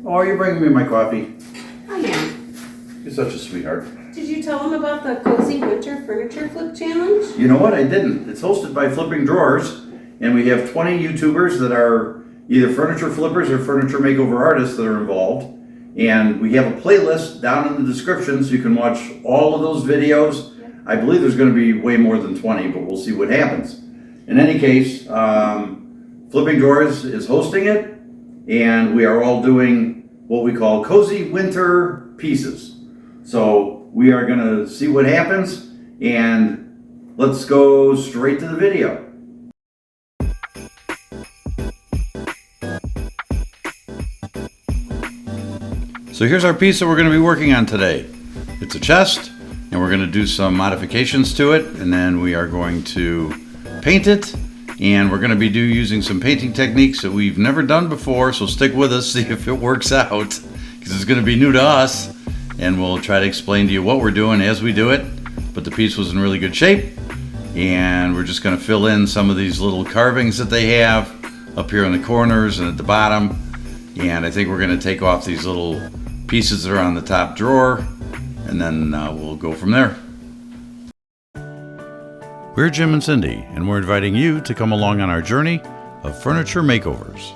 Oh, you're bringing me my coffee. I am. You're such a sweetheart. Did you tell them about the Cozy Winter Furniture Flip Challenge? You know what? I didn't. It's hosted by Flipping Drawers, and we have 20 YouTubers that are either furniture flippers or furniture makeover artists that are involved. And we have a playlist down in the description so you can watch all of those videos. I believe there's going to be way more than 20, but we'll see what happens. In any case, Flipping Drawers is hosting it, and we are all doing what we call cozy winter pieces. So we are going to see what happens, and let's go straight to the video. So here's our piece that we're going to be working on today. It's a chest, and we're going to do some modifications to it, and then we are going to paint it, and we're going to be using some painting techniques that we've never done before, so stick with us, see if it works out, because it's going to be new to us, and we'll try to explain to you what we're doing as we do it. But the piece was in really good shape, and we're just going to fill in some of these little carvings that they have up here in the corners and at the bottom, and I think we're going to take off these little pieces that are on the top drawer, and then we'll go from there. We're Jim and Cindy, and we're inviting you to come along on our journey of furniture makeovers.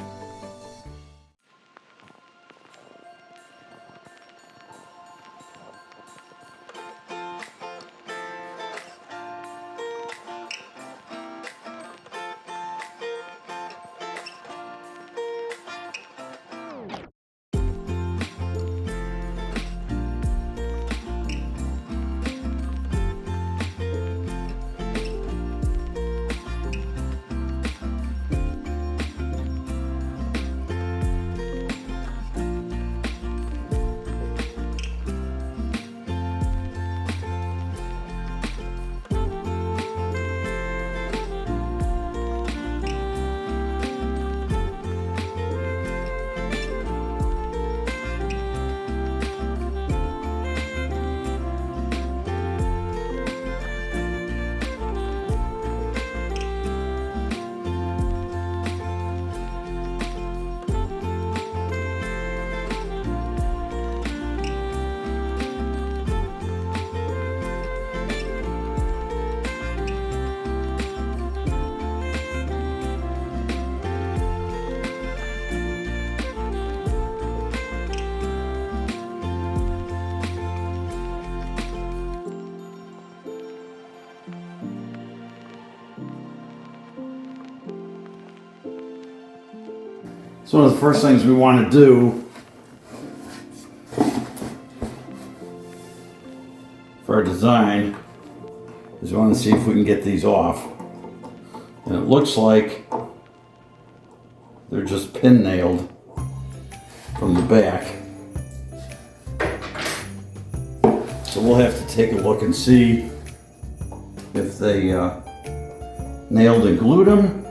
So one of the first things we want to do for our design is we want to see if we can get these off. And it looks like they're just pin nailed from the back. So we'll have to take a look and see if they nailed and glued them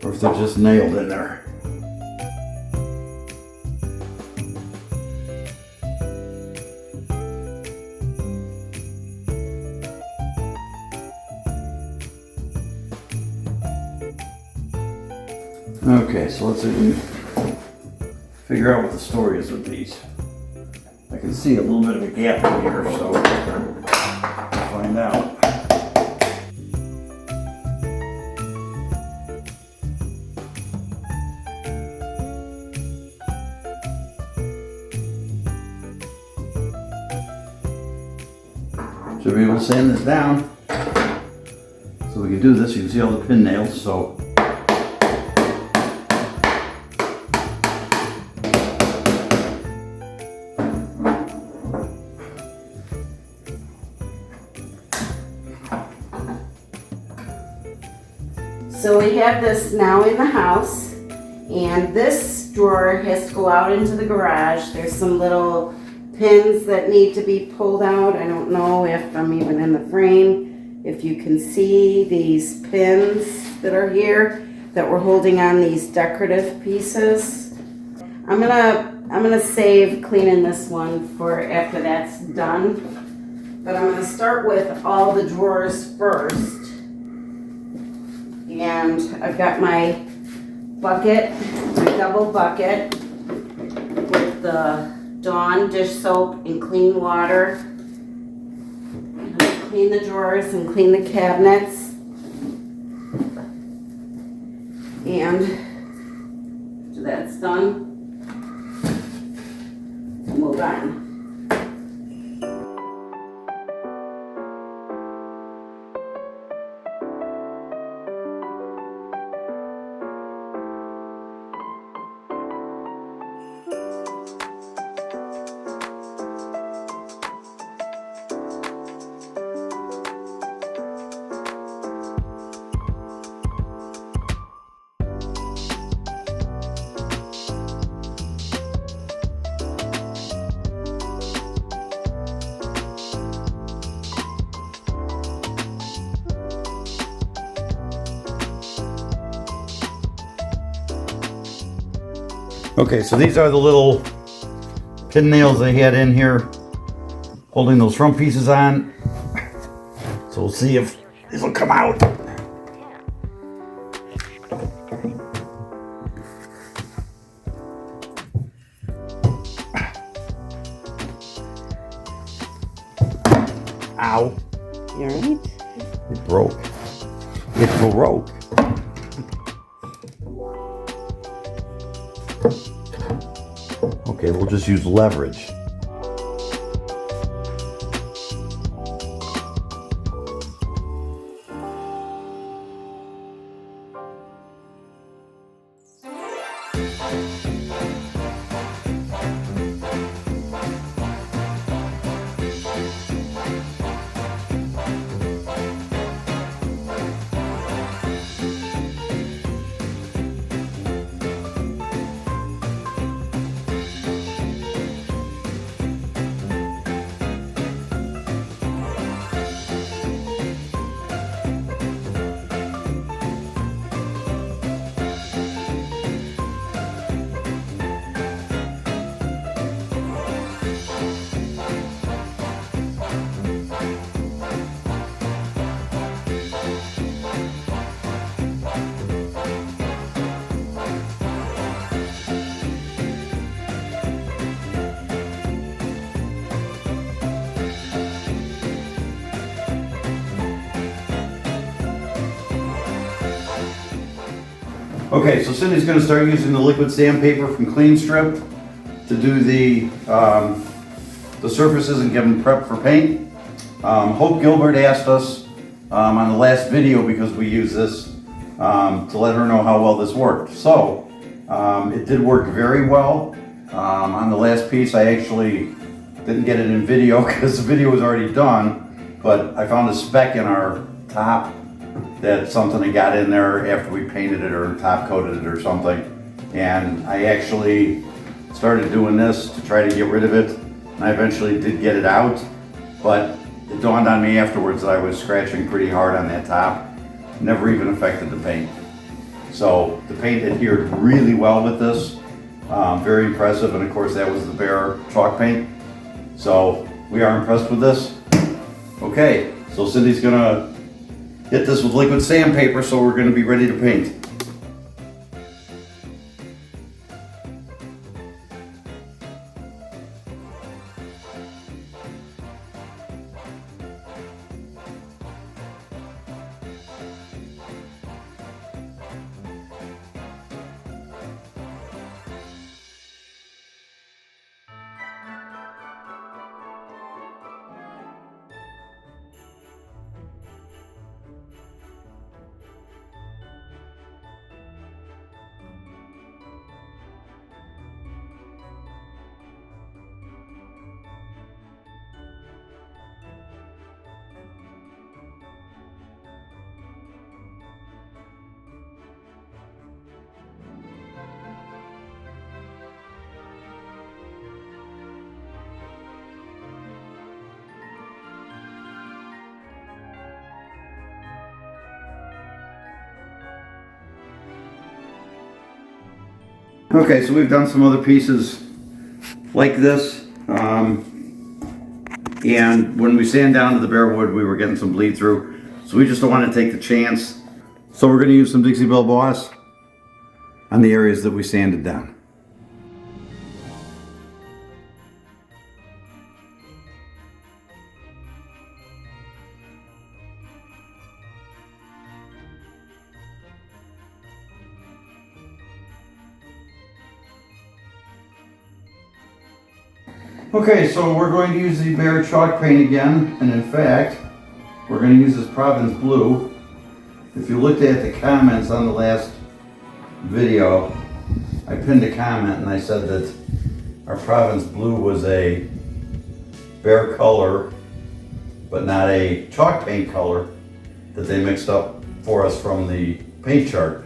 or if they're just nailed in there. Okay, so let's see if we can figure out what the story is with these. I can see a little bit of a gap in here, so we'll find out. Should be able to sand this down. So we can do this, you can see all the pin nails, so So we have this now in the house, and this drawer has to go out into the garage. There's some little pins that need to be pulled out. I don't know if I'm even in the frame, if you can see these pins that are here that we're holding on these decorative pieces. I'm gonna save cleaning this one for after that's done, but I'm gonna start with all the drawers first. And I've got my bucket, my double bucket. the Dawn dish soap in clean water. I'm gonna clean the drawers and clean the cabinets. And after that's done, we'll move on. Okay, so these are the little pin nails they had in here holding those front pieces on. So we'll see if these will come out. Ow. You alright? It broke. It broke. Okay, we'll just use leverage. Okay, so Cindy's going to start using the liquid sandpaper from Clean Strip to do the surfaces and get them prepped for paint. Hope Gilbert asked us on the last video, because we use this, to let her know how well this worked. So it did work very well. On the last piece, I actually didn't get it in video because the video was already done, but I found a speck in our top that something had got in there after we painted it or top coated it or something. And I actually started doing this to try to get rid of it, and I eventually did get it out, but it dawned on me afterwards that I was scratching pretty hard on that top. Never even affected the paint. So the paint adhered really well with this. Very impressive, and of course that was the Behr chalk paint. So we are impressed with this. Okay, so Cindy's gonna hit this with liquid sandpaper, so we're gonna be ready to paint. Okay, so we've done some other pieces like this, and when we sand down to the bare wood, we were getting some bleed through, so we just don't want to take the chance. So we're going to use some Dixie Belle Boss on the areas that we sanded down. Okay, so we're going to use the Behr chalk paint again, and in fact, we're going to use this Providence Blue. If you looked at the comments on the last video, I pinned a comment and I said that our Providence Blue was a Behr color, but not a chalk paint color that they mixed up for us from the paint chart.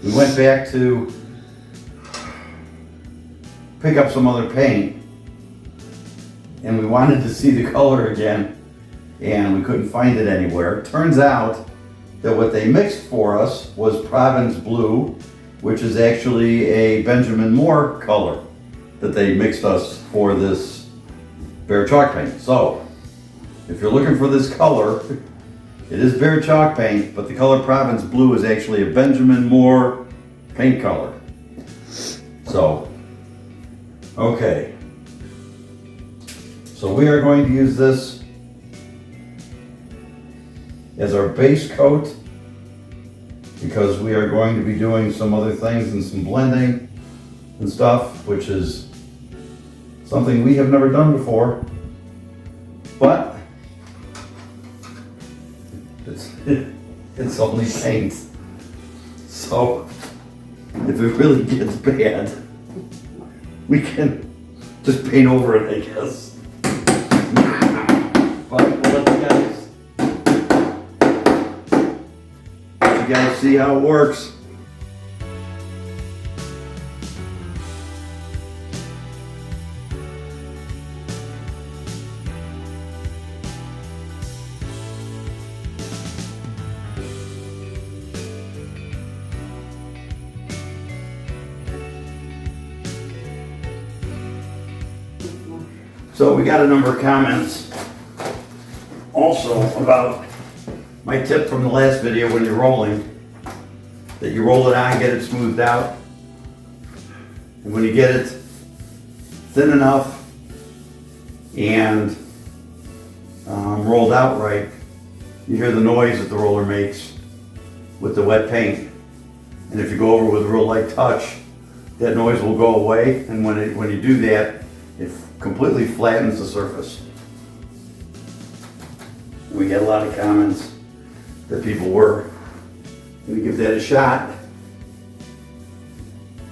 We went back to pick up some other paint, and we wanted to see the color again, and we couldn't find it anywhere. Turns out that what they mixed for us was Providence Blue, which is actually a Benjamin Moore color that they mixed us for this Behr chalk paint. So, if you're looking for this color, it is Behr chalk paint, but the color Providence Blue is actually a Benjamin Moore paint color. So, okay. So we are going to use this as our base coat because we are going to be doing some other things and some blending and stuff, which is something we have never done before. But it's only paint. So if it really gets bad, we can just paint over it, I guess. But we'll let you guys see how it works. So we got a number of comments also about my tip from the last video when you're rolling, that you roll it on, get it smoothed out, and when you get it thin enough and rolled out right, you hear the noise that the roller makes with the wet paint. And if you go over with a real light touch, that noise will go away, and when you do that, it completely flattens the surface. We get a lot of comments that people were going to give that a shot,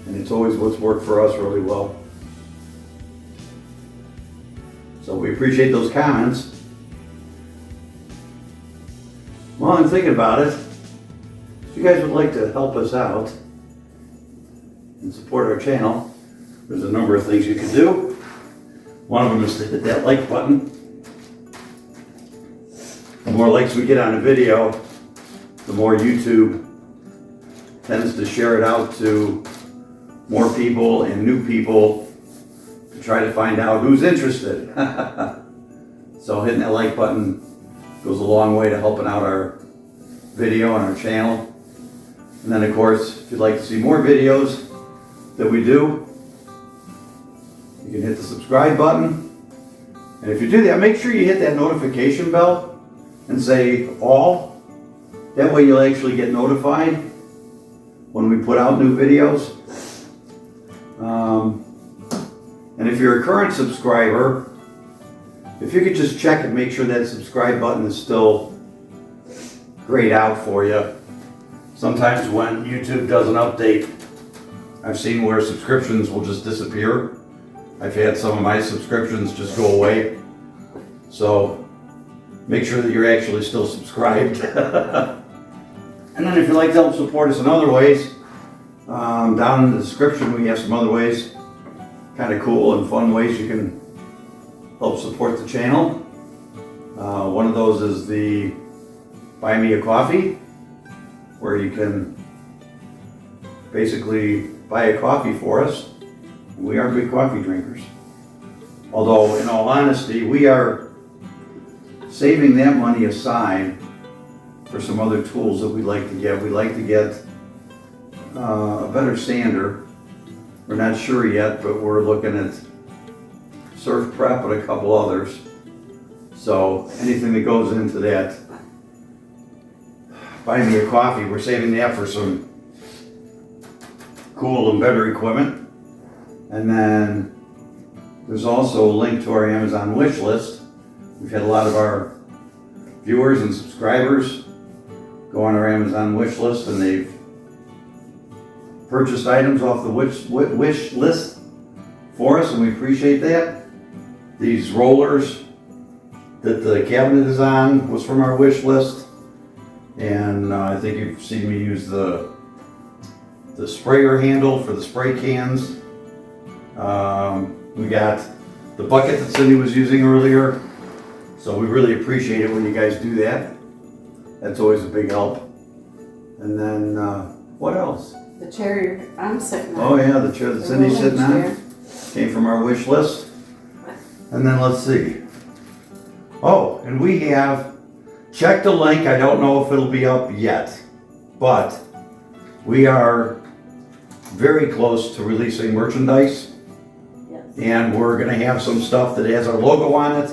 and it's always what's worked for us really well. So we appreciate those comments. Well, I'm thinking about it. If you guys would like to help us out and support our channel, there's a number of things you can do. One of them is to hit that like button. The more likes we get on a video, the more YouTube tends to share it out to more people and new people to try to find out who's interested. So hitting that like button goes a long way to helping out our video and our channel. And then of course, if you'd like to see more videos that we do, you can hit the subscribe button. And if you do that, make sure you hit that notification bell and say all. That way you'll actually get notified when we put out new videos. And if you're a current subscriber, if you could just check and make sure that subscribe button is still grayed out for you. Sometimes when YouTube does an update, I've seen where subscriptions will just disappear. I've had some of my subscriptions just go away. So make sure that you're actually still subscribed. And then if you'd like to help support us in other ways, down in the description we have some other ways, kind of cool and fun ways you can help support the channel. One of those is the Buy Me a Coffee, where you can basically buy a coffee for us. We are big coffee drinkers. Although, in all honesty, we are saving that money aside for some other tools that we'd like to get. We'd like to get a better sander. We're not sure yet, but we're looking at Surf Prep and a couple others. So anything that goes into that Buy Me a Coffee, we're saving that for some cool and better equipment. And then There's also a link to our Amazon wish list. We've had a lot of our viewers and subscribers go on our Amazon wish list, and they've purchased items off the wish list for us, and we appreciate that. These rollers that the cabinet is on was from our wish list, and I think you've seen me use the sprayer handle for the spray cans. We got the bucket that Cindy was using earlier, so we really appreciate it when you guys do that. That's always a big help. And then what else? The chair I'm sitting on. Oh yeah, the chair that Cindy's sitting on came from our wish list. And then let's see. Oh, and we have checked the link. I don't know if it'll be up yet, but we are very close to releasing merchandise. Yes. And we're gonna have some stuff that has our logo on it.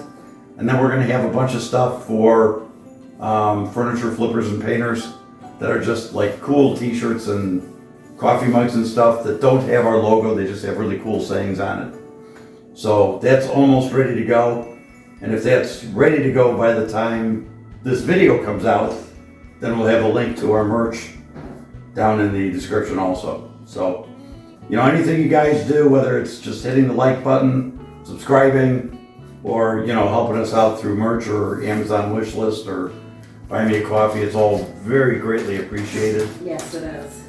And then we're gonna have a bunch of stuff for furniture flippers and painters that are just like cool t-shirts and coffee mugs and stuff that don't have our logo. They just have really cool sayings on it. So that's almost ready to go. And if that's ready to go by the time this video comes out, then we'll have a link to our merch down in the description also. So, you know, anything you guys do, whether it's just hitting the like button, subscribing, or, you know, helping us out through merch or Amazon wish list or buy me a coffee, it's all very greatly appreciated. Yes, it is.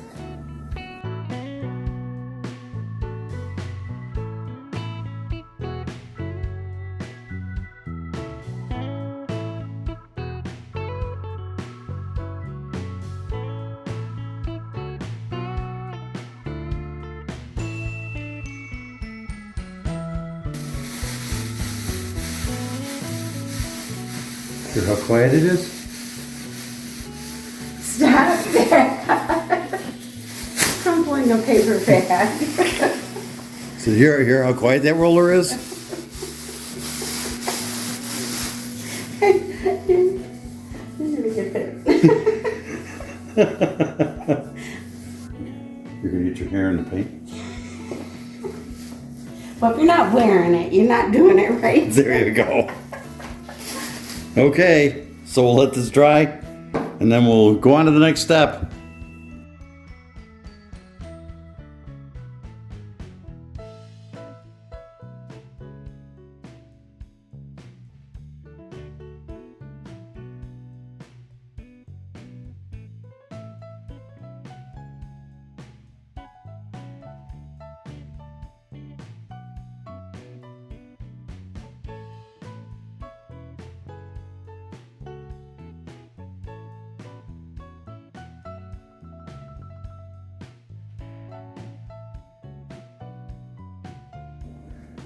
Hear how quiet it is? Stop that. I'm pulling a paper bag. So hear how quiet that roller is? You're gonna get hit. You're gonna get your hair in the paint? Well, if you're not wearing it, you're not doing it right. There you go. Okay, so we'll let this dry and then we'll go on to the next step.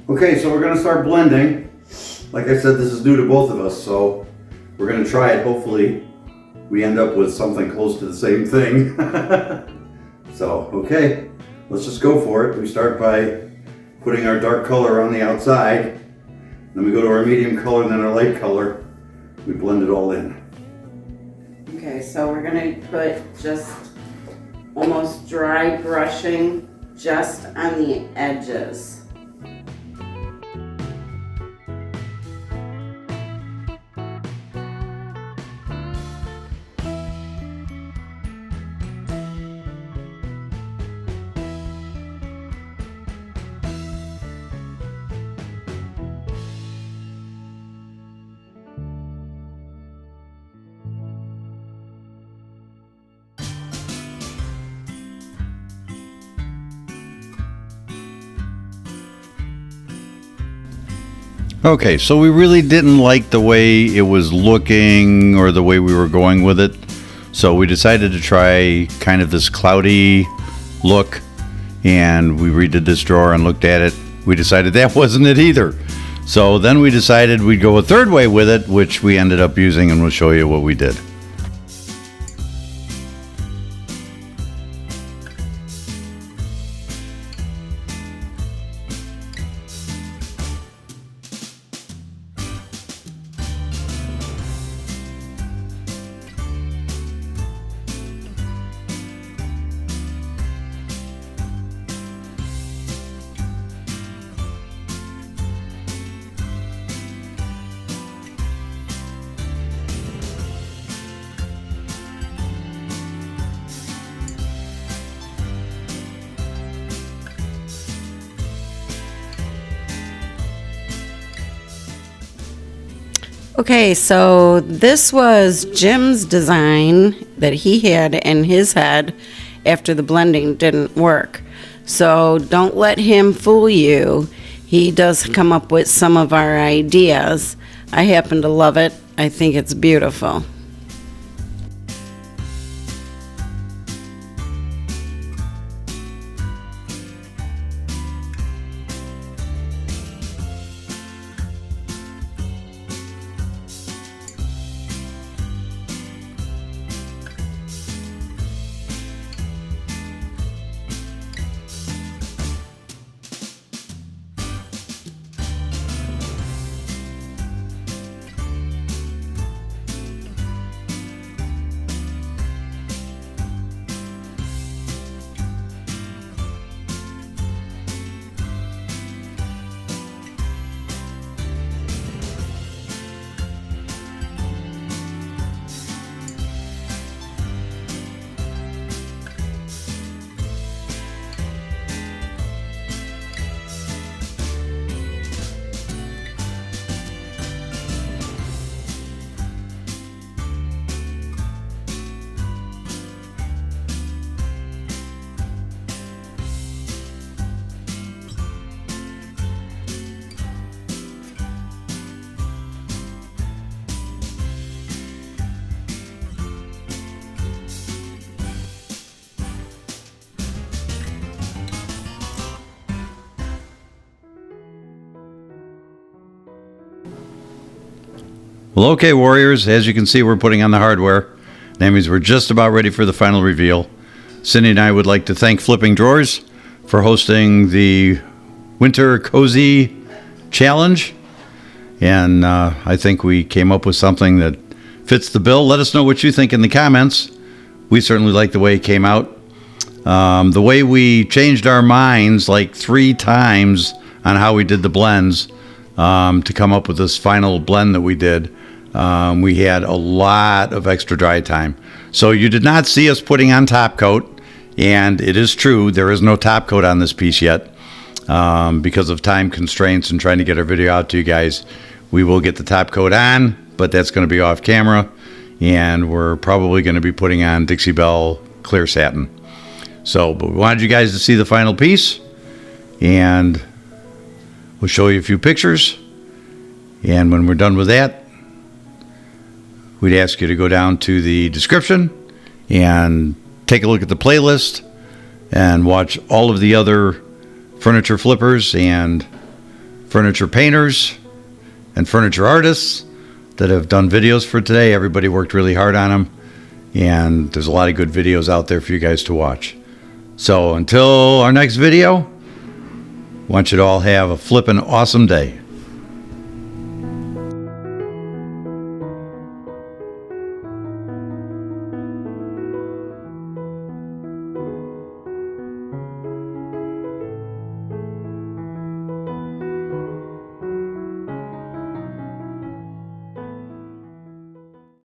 Okay, so we're gonna start blending. Like I said, this is new to both of us, so we're gonna try it. Hopefully we end up with something close to the same thing. So, okay, let's just go for it. We start by putting our dark color on the outside. Then we go to our medium color and then our light color. We blend it all in. Okay, so we're gonna put just almost dry brushing just on the edges. Okay, so we really didn't like the way it was looking or the way we were going with it. So we decided to try kind of this cloudy look, and we redid this drawer and looked at it. We decided that wasn't it either. So then we decided we'd go a third way with it, which we ended up using, and we'll show you what we did. Okay, so this was Jim's design that he had in his head after the blending didn't work. So don't let him fool you. He does come up with some of our ideas. I happen to love it. I think it's beautiful. Well, okay, Warriors, as you can see, we're putting on the hardware. That means we're just about ready for the final reveal. Cindy and I would like to thank Flipping Drawers for hosting the Winter Cozy Challenge. And I think we came up with something that fits the bill. Let us know what you think in the comments. We certainly like the way it came out. The way we changed our minds like 3 times on how we did the blends to come up with this final blend that we did. We had a lot of extra dry time. So you did not see us putting on top coat, and it is true, there is no top coat on this piece yet because of time constraints and trying to get our video out to you guys. We will get the top coat on, but that's going to be off camera, and we're probably going to be putting on Dixie Belle clear satin. So, but we wanted you guys to see the final piece, and we'll show you a few pictures, and when we're done with that, we'd ask you to go down to the description and take a look at the playlist and watch all of the other furniture flippers and furniture painters and furniture artists that have done videos for today. Everybody worked really hard on them, and there's a lot of good videos out there for you guys to watch. So until our next video, I want you to all have a flippin' awesome day.